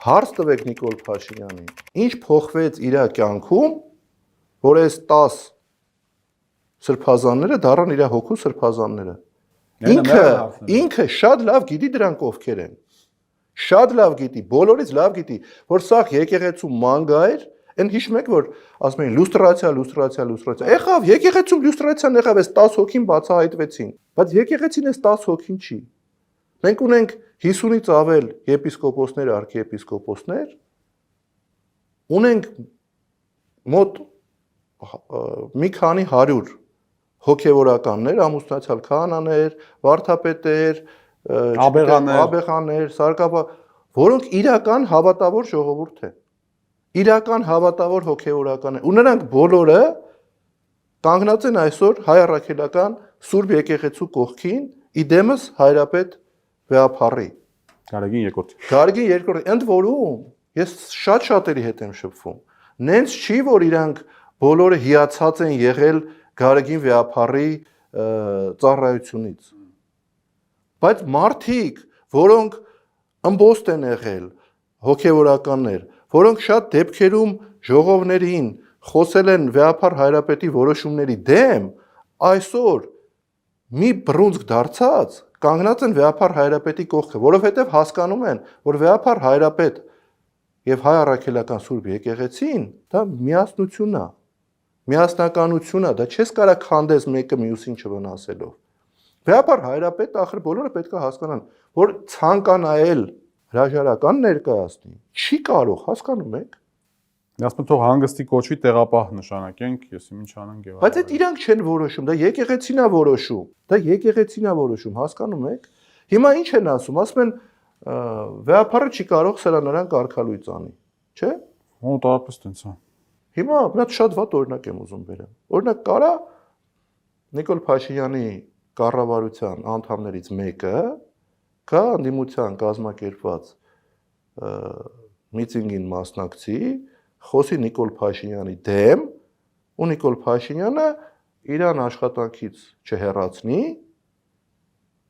Հարց տվեք Նիկոլ Փաշինյանին, ինչ փոխվեց իր կյանքում, որ այս 10 սրբազանները դառան իր հոգու սրբազանները։ Ինքը շատ լավ գիտի դրանք ովքեր են։ Շատ լավ գիտի, բոլորից լավ գիտի, որ սա եկեղեցու մանգա էր, այն հիշում եք, որ ասում էին լուստրացիա։ Եղավ, եկեղեցում լուստրացիան եղավ, այս 10 հոգին բացահայտվեցին, բայց եկեղեցին այս 10 հոգին չի։ Մենք ունենք 50-ից ավել եպիսկոպոսներ, արքիեպիսկոպոսներ, ունենք մոտ մի քանի 100 հոգևորականներ, ամուսնացյալ քահանաներ, վարդապետեր, աբեղաներ, սարկապա, որոնք իրական հավատավոր ժողովուրդ են, իրական հավատավոր հոգևորականներ, ու նրանք բոլորը կանգնած են այսօր հայ առաքելական Սուրբ եկեղեցու կողքին, իդեմս հայրապետ Վեհափառի Գարեգին երկրորդի, ընդ որում ես շատերի հետ եմ շփվում, նենց չի, որ իրանք բոլորը հիացած են եղել Գարեգին Վեհափառի ծառայությունից, բայց մարդիկ, որոնք ըմբոստ են եղել, հոգևորականներ, որոնք շատ դեպքերում ժողովներին խոսել են Վեհափառ հայրապետի որոշումների դեմ, այսօր մի բռունցք դարձած կանգնած են Վեհափառ հայրապետի կողքը, որովհետև հասկանում են, որ Վեհափառ հայրապետ եւ հայ առաքելական Սուրբ եկեղեցին դա միասնությունն է, միասնականությունն է, դա չես կարա քանդես մեկը մյուսին չվնասելով։ Վեհափառ հայրապետը ախր բոլորը պետք է հասկանան, որ ցանկանայել հրաժարական ներկայացնի, չի կարող, հասկանում եք։ Ասում թող հանգստի կոչվի տեղապահ նշանակենք, ես ինչ անենք եւ։ Բայց այդ իրանք չեն որոշում, դա եկեղեցին է որոշում։ Դա եկեղեցին է որոշում, հասկանում եք։ Հիմա ինչ են ասում են Վեհափառը չի կարող սրանարան կարգալույծ անի, չէ՞։ Մոտավորապես տենց է։ Հիմա մի հատ շատ վատ օրինակ եմ ուզում բերեմ։ Օրինակ կարա Նիկոլ Փաշինյանի կառավարության անդամներից մեկը կա անդիմության կազմակերպված միտինգին մասնակցի, խոսի Նիկոլ Փաշինյանի դեմ, ու Նիկոլ Փաշինյանը իրան աշխատանքից չհեռացնի,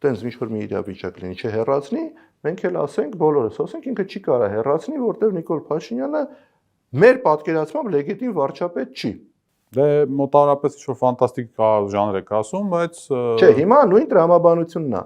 տենց ինչ-որ մի իրավիճակ լինի, չհեռացնի, մենք էլ ասենք բոլորս, ասենք ինքը չի կարա հեռացնի, որտեղ Նիկոլ Փաշինյանը մեր պատկերացմամբ լեգիտիմ վարչապետ չի։ Դե մոտավորապես ինչ-որ ֆանտաստիկ ժանր եք ասում, բայց չէ, հիմա նույն տրամաբանությունն է։